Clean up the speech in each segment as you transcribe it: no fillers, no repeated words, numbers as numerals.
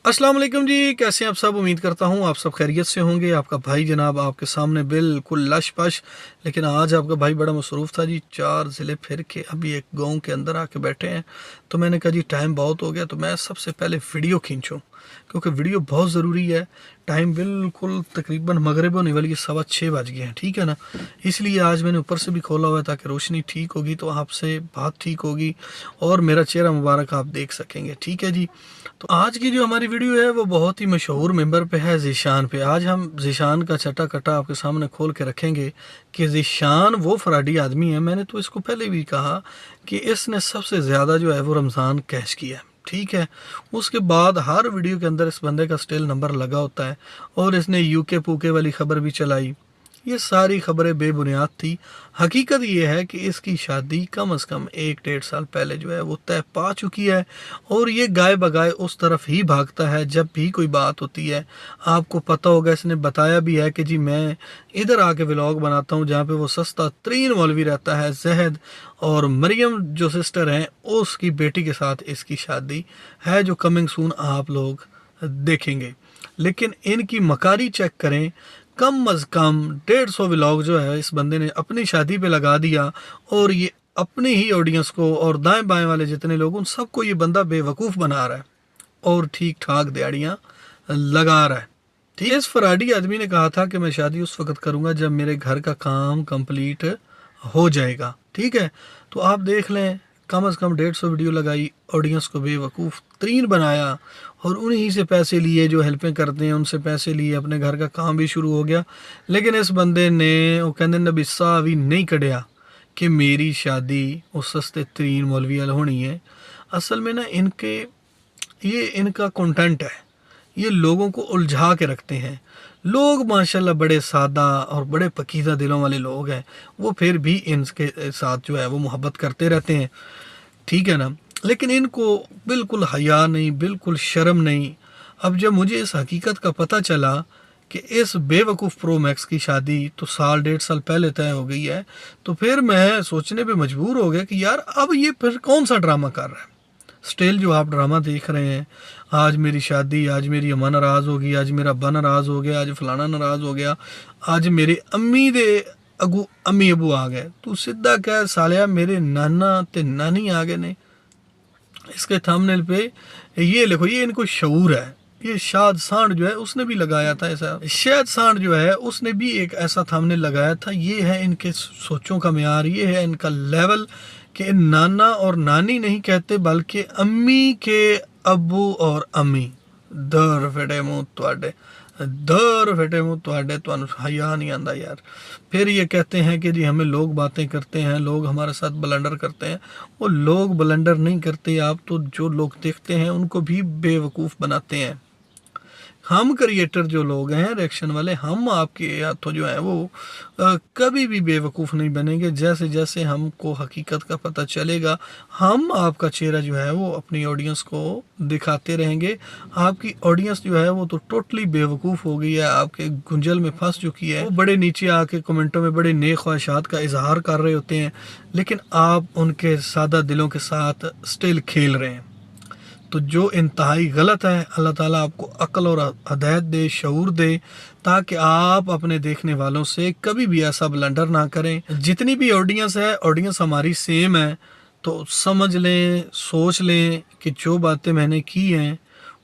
अस्सलाम वालेकुम जी, कैसे हैं आप सब। उम्मीद करता हूँ आप सब खैरियत से होंगे। आपका भाई जनाब आपके सामने बिल्कुल लश पश। लेकिन आज आपका भाई बड़ा मसरूफ़ था जी, 4 ज़िले फिर के अभी एक गांव के अंदर आके बैठे हैं। तो मैंने कहा जी टाइम बहुत हो गया, तो मैं सबसे पहले वीडियो खींचूँ क्योंकि वीडियो बहुत ज़रूरी है। टाइम बिल्कुल तकरीबन मगरिब होने वाली है, 6:15 बज गए हैं, ठीक है ना। इसलिए आज मैंने ऊपर से भी खोला हुआ है ताकि रोशनी ठीक होगी तो आपसे बात ठीक होगी और मेरा चेहरा मुबारक आप देख सकेंगे, ठीक है जी। तो आज की जो हमारी वीडियो है वो बहुत ही मशहूर मेंबर पे है, ज़ीशान पे। आज हम ज़ीशान का चटा कटा आपके सामने खोल के रखेंगे कि ज़ीशान वो फराडी आदमी है। मैंने तो इसको पहले भी कहा कि इसने सबसे ज़्यादा जो है वो रमज़ान कैश किया है, ठीक है। उसके बाद हर वीडियो के अंदर इस बंदे का स्टिल नंबर लगा होता है और इसने यूके पूके वाली खबर भी चलाई। ये सारी खबरें बेबुनियाद थी। हकीकत ये है कि इसकी शादी कम से कम 1-1.5 साल पहले जो है वो तय पा चुकी है और ये गाय बगाए उस तरफ ही भागता है जब भी कोई बात होती है। आपको पता होगा, इसने बताया भी है कि जी मैं इधर आके व्लॉग बनाता हूँ जहाँ पे वो सस्ता तरीन मौलवी रहता है, जहद, और मरियम जो सिस्टर हैं उसकी बेटी के साथ इसकी शादी है जो कमिंग सून आप लोग देखेंगे। लेकिन इनकी मकारी चेक करें, कम अज़ कम 150 व्लॉग जो है इस बंदे ने अपनी शादी पे लगा दिया और ये अपनी ही ऑडियंस को और दाएं बाएं वाले जितने लोग उन सबको ये बंदा बेवकूफ़ बना रहा है और ठीक ठाक दिहाड़ियाँ लगा रहा है। ठीक, इस फराडी आदमी ने कहा था कि मैं शादी उस वक्त करूँगा जब मेरे घर का काम कंप्लीट हो जाएगा, ठीक है। तो आप देख लें, कम से कम 150 वीडियो लगाई, ऑडियंस को बेवकूफ़ तरीन बनाया और उन्हीं से पैसे लिए जो हेल्पें करते हैं उनसे पैसे लिए, अपने घर का काम भी शुरू हो गया। लेकिन इस बंदे ने वो कहते ने बिस्सा भी नहीं कढ़िया कि मेरी शादी उस सस्ते तरीन मौलवी वाल होनी है। असल में ना ये इनका कंटेंट है, ये लोगों को उलझा के रखते हैं। लोग माशाल्लाह बड़े सादा और बड़े पकीज़ा दिलों वाले लोग हैं, वो फिर भी इनके साथ जो है वो मोहब्बत करते रहते हैं, ठीक है ना। लेकिन इनको बिल्कुल हया नहीं, बिल्कुल शर्म नहीं। अब जब मुझे इस हकीकत का पता चला कि इस बेवकूफ़ प्रो मैक्स की शादी तो 1.5 साल पहले तय हो गई है, तो फिर मैं सोचने पे मजबूर हो गया कि यार अब ये फिर कौन सा ड्रामा कर रहा है। स्टिल जो आप ड्रामा देख रहे हैं, आज मेरी शादी, आज मेरी अम्मा नाराज़ हो गई, आज मेरा अब्बा नाराज़ हो गया, आज फलाना नाराज़ हो गया, आज मेरे अम्मी दे अगू अम्मी अबू आ गए। तू सीधा कह सालिया मेरे नाना ते नानी आ गए ने। इसके थंबनेल पे ये लिखो, ये इनको शऊर है। ये शाद सांड जो है उसने भी लगाया था ऐसा, शायद सांड जो है उसने भी एक ऐसा थंबनेल लगाया था। ये है इनके सोचों का म्यार, ये है इनका लेवल कि नाना और नानी नहीं कहते बल्कि अम्मी के अब्बू और अम्मी। दर फटे मुँह तुहाडे, दर फटे मुँह तुहाडे, तुहानू हया नहीं आंदा यार। फिर ये कहते हैं कि जी हमें लोग बातें करते हैं, लोग हमारे साथ ब्लंडर करते हैं। वो लोग ब्लंडर नहीं करते, आप तो जो लोग देखते हैं उनको भी बेवकूफ़ बनाते हैं। हम क्रिएटर जो लोग हैं रिएक्शन वाले, हम आपके हाथों जो है वो कभी भी बेवकूफ़ नहीं बनेंगे। जैसे जैसे हमको हकीकत का पता चलेगा हम आपका चेहरा जो है वो अपनी ऑडियंस को दिखाते रहेंगे। आपकी ऑडियंस जो है वो तो टोटली बेवकूफ़ हो गई है, आपके गुंजल में फंस चुकी है। वो बड़े नीचे आके कमेंटों में बड़े नेक ख्वाहिशात का इजहार कर रहे होते हैं, लेकिन आप उनके सादा दिलों के साथ स्टिल खेल रहे हैं। तो जो इंतहाई गलत है। अल्लाह ताला आपको अक्ल और हदायत दे, शऊर दे, ताकि आप अपने देखने वालों से कभी भी ऐसा ब्लंडर ना करें। जितनी भी ऑडियंस है, ऑडियंस हमारी सेम है, तो समझ लें, सोच लें कि जो बातें मैंने की हैं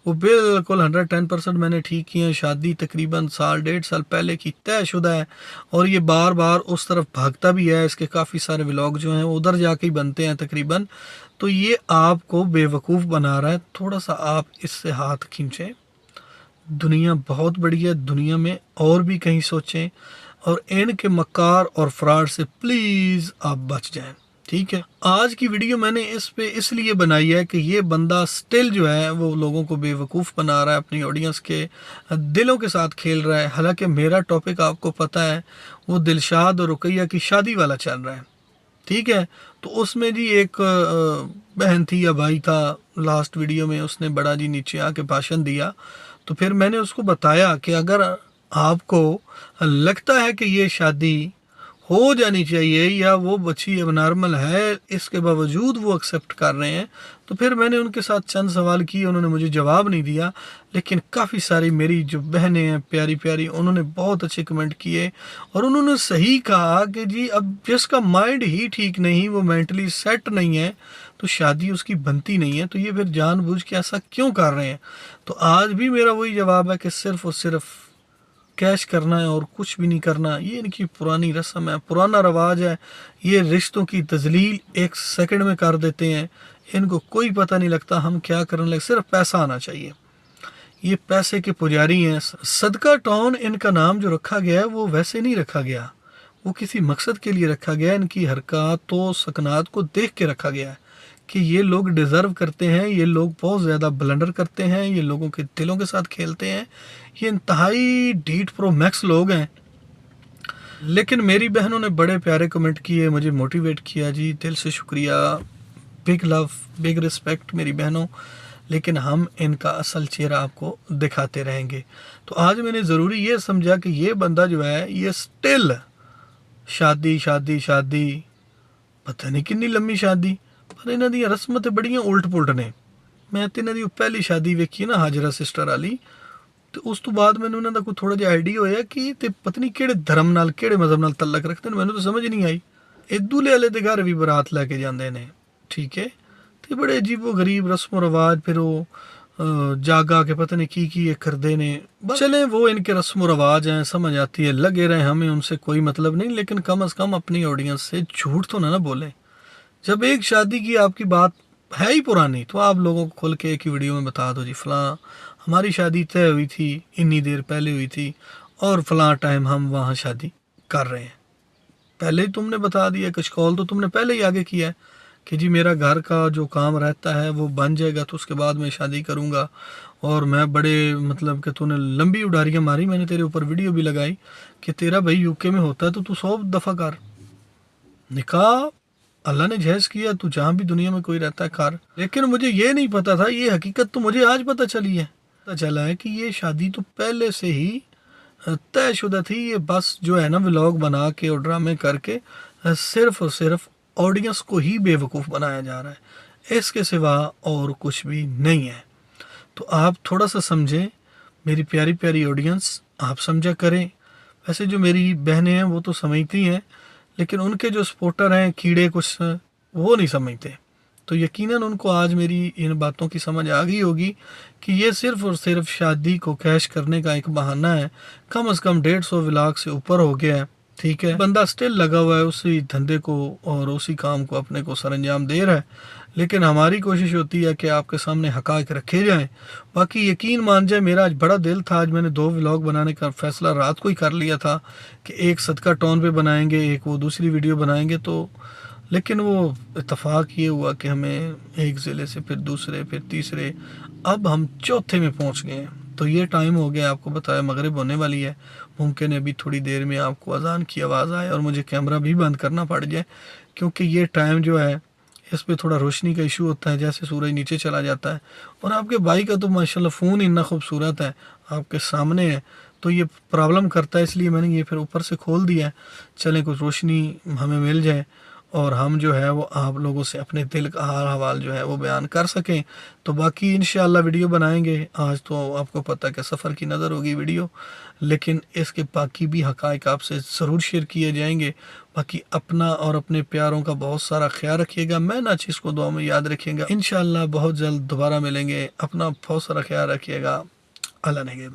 वो बिल्कुल 110% मैंने ठीक की हैं। शादी तकरीबन 1.5 साल पहले की तयशुदा है और ये बार बार उस तरफ भागता भी है। इसके काफ़ी सारे व्लॉग जो हैं वो उधर जाके ही बनते हैं तकरीबन। तो ये आपको बेवकूफ़ बना रहा है, थोड़ा सा आप इससे हाथ खींचें। दुनिया बहुत बड़ी है, दुनिया में और भी कहीं सोचें और इनके मक्कार और फ्रॉड से प्लीज़ आप बच जाएं, ठीक है। आज की वीडियो मैंने इस पे इसलिए बनाई है कि ये बंदा स्टिल जो है वो लोगों को बेवकूफ़ बना रहा है, अपनी ऑडियंस के दिलों के साथ खेल रहा है। हालांकि मेरा टॉपिक आपको पता है वो दिलशाद और रुकैया की शादी वाला चल रहा है, ठीक है। तो उसमें जी एक बहन थी या भाई था, लास्ट वीडियो में उसने बड़ा जी नीचे आके भाषण दिया। तो फिर मैंने उसको बताया कि अगर आपको लगता है कि ये शादी हो जानी चाहिए, या वो बच्ची अब नॉर्मल है, इसके बावजूद वो एक्सेप्ट कर रहे हैं। तो फिर मैंने उनके साथ चंद सवाल किए, उन्होंने मुझे जवाब नहीं दिया, लेकिन काफ़ी सारी मेरी जो बहनें हैं प्यारी प्यारी, उन्होंने बहुत अच्छे कमेंट किए और उन्होंने सही कहा कि जी अब जिसका माइंड ही ठीक नहीं, वो मेंटली सेट नहीं है, तो शादी उसकी बनती नहीं है, तो ये फिर जानबूझ के ऐसा क्यों कर रहे हैं। तो आज भी मेरा वही जवाब है कि सिर्फ़ और सिर्फ कैश करना है और कुछ भी नहीं करना। ये इनकी पुरानी रस्म है, पुराना रवाज है। ये रिश्तों की तजलील एक सेकंड में कर देते हैं, इनको कोई पता नहीं लगता हम क्या करने लगे, सिर्फ पैसा आना चाहिए। ये पैसे के पुजारी हैं। सदका टाउन इनका नाम जो रखा गया है वो वैसे नहीं रखा गया, वो किसी मकसद के लिए रखा गया है। इनकी हरकतों सकनात को देख के रखा गया है कि ये लोग डिज़र्व करते हैं, ये लोग बहुत ज़्यादा ब्लंडर करते हैं, ये लोगों के दिलों के साथ खेलते हैं, ये इंतहाई डीट प्रो मैक्स लोग हैं। लेकिन मेरी बहनों ने बड़े प्यारे कमेंट किए, मुझे मोटिवेट किया जी, दिल से शुक्रिया, बिग लव, बिग रिस्पेक्ट मेरी बहनों। लेकिन हम इनका असल चेहरा आपको दिखाते रहेंगे। तो आज मैंने ज़रूरी ये समझा कि ये बंदा जो है ये स्टिल शादी शादी शादी, पता नहीं कितनी लंबी शादी, पर इन्हों दी रस्मां ते बड़ियां उल्ट पुलट ने। मैं तो इन्हों दी पहली शादी वेखी ना हाजरा सिस्टर वाली, तो उस तो बाद मैंने उन्होंने कोई थोड़ा जिहा आइडिया होया कि ते पता नहीं किहड़े धर्म नाल किहड़े मजहब नाल तल्लक रखते हैं, मैंने तो समझ नहीं आई। ਇਹ दूल्हे वाले ਦੇ घर भी बारात लैके जाते हैं, ठीक है, तो बड़े अजीबो गरीब रस्मो रवाज, फिर वो जागा के पता नहीं की ये करते ने। चले वो इनके रस्मो रवाज हैं, समझ आती है, लगे रहे, हमें उनसे कोई मतलब नहीं, लेकिन कम अज़ कम अपनी ऑडियंस से झूठ तो ना बोलें। जब एक शादी की आपकी बात है ही पुरानी, तो आप लोगों को खुल के एक ही वीडियो में बता दो जी फ़लाँ हमारी शादी तय हुई थी, इतनी देर पहले हुई थी, और फ़लाँ टाइम हम वहाँ शादी कर रहे हैं। पहले ही तुमने बता दिया, कुछ कॉल तो तुमने पहले ही आगे किया है कि जी मेरा घर का जो काम रहता है वो बन जाएगा तो उसके बाद मैं शादी करूँगा। और मैं बड़े मतलब कि तूने लंबी उडारियाँ मारी, मैंने तेरे ऊपर वीडियो भी लगाई कि तेरा भाई यूके में होता है तो तू 100 दफ़ा कर निकाह, अल्लाह ने जहज़ किया, तू जहाँ भी दुनिया में कोई रहता है कर। लेकिन मुझे ये नहीं पता था, ये हकीकत तो मुझे आज पता चली है। पता चला है कि ये शादी तो पहले से ही तयशुदा थी। ये बस जो है ना व्लॉग बना के और ड्रामे करके सिर्फ और सिर्फ ऑडियंस को ही बेवकूफ़ बनाया जा रहा है, इसके सिवा और कुछ भी नहीं है। तो आप थोड़ा सा समझें, मेरी प्यारी प्यारी ऑडियंस, आप समझा करें। वैसे जो मेरी बहनें हैं वो तो समझती हैं, लेकिन उनके जो सपोर्टर हैं कीड़े कुछ, वो नहीं समझते। तो यकीनन उनको आज मेरी इन बातों की समझ आ गई होगी कि ये सिर्फ़ और सिर्फ शादी को कैश करने का एक बहाना है। कम से कम 150 व्लॉग से ऊपर हो गया है, ठीक है। बंदा स्टिल लगा हुआ है उसी धंधे को और उसी काम को अपने को सरंजाम दे रहा है। लेकिन हमारी कोशिश होती है कि आपके सामने हक़ाइक़ रखे जाएं। बाकी यकीन मान जाए, मेरा आज बड़ा दिल था, आज मैंने 2 व्लॉग बनाने का फ़ैसला रात को ही कर लिया था कि एक सदका टाउन पे बनाएंगे, एक वो दूसरी वीडियो बनाएंगे। तो लेकिन वो इत्तफ़ाक़ ये हुआ कि हमें एक ज़िले से फिर दूसरे, फिर तीसरे, अब हम चौथे में पहुंच गए हैं। तो ये टाइम हो गया, आपको बताया मगरिब होने वाली है। मुमकिन है अभी थोड़ी देर में आपको अज़ान की आवाज़ आए और मुझे कैमरा भी बंद करना पड़ जाए, क्योंकि ये टाइम जो है इस पे थोड़ा रोशनी का इशू होता है, जैसे सूरज नीचे चला जाता है। और आपके भाई का तो माशाल्लाह फ़ोन इतना खूबसूरत है, आपके सामने है, तो ये प्रॉब्लम करता है, इसलिए मैंने ये फिर ऊपर से खोल दिया है। चलें कुछ रोशनी हमें मिल जाए और हम जो है वो आप लोगों से अपने दिल का हाल हवाल जो है वो बयान कर सकें। तो बाकी इंशाअल्लाह वीडियो बनाएंगे। आज तो आपको पता है कि सफ़र की नज़र होगी वीडियो, लेकिन इसके बाकी भी हक़ाइक़ आपसे ज़रूर शेयर किए जाएंगे। बाकी अपना और अपने प्यारों का बहुत सारा ख्याल रखिएगा। मैं ना चीज़ को दुआ में याद रखिएगा। इंशाअल्लाह बहुत जल्द दोबारा मिलेंगे। अपना बहुत सारा ख्याल रखिएगा। अल्लाह नेगेबान।